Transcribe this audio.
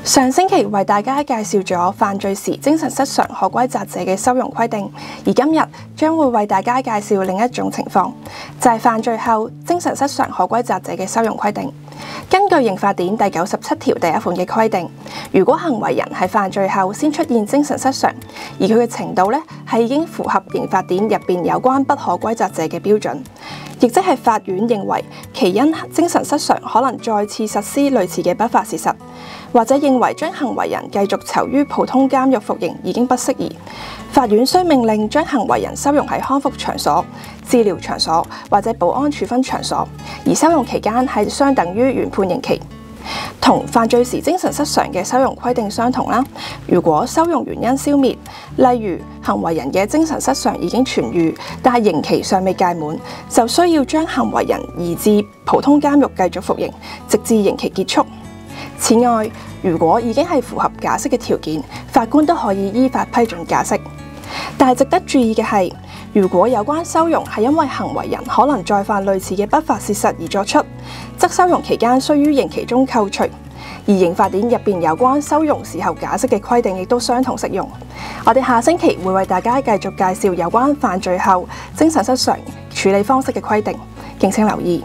上星期為大家介紹咗犯罪時精神失常可歸責者嘅收容規定，而今日將會為大家介紹另一種情況，就係犯罪後精神失常可歸責者嘅收容規定。根據刑法典第97條第1款嘅規定，如果行為人喺犯罪後先出現精神失常，而佢嘅程度係已經符合刑法典入邊有關不可歸責者嘅標準，亦即係法院認為其因精神失常可能再次實施類似嘅不法事實，或者認為將行為人繼續囚於普通監獄服刑已經不適宜，法院需命令將行為人收容喺康復場所、治療場所或者保安處分場所，而收容期間係相等於原判刑期。同犯罪時精神失常嘅收容規定相同啦。如果收容原因消滅，例如行為人嘅精神失常已經痊癒，但係刑期尚未屆滿，就需要將行為人移至普通監獄繼續服刑，直至刑期結束。此外，如果已經係符合假釋嘅條件，法官都可以依法批准假釋。但係值得注意嘅係，如果有關收容係因為行為人可能再犯類似嘅不法事實而作出，則收容期間須於刑期中扣除。而刑法典入邊有關收容時候假釋嘅規定亦都相同適用。我哋下星期會為大家繼續介紹有關犯罪後精神失常處理方式嘅規定，敬請留意。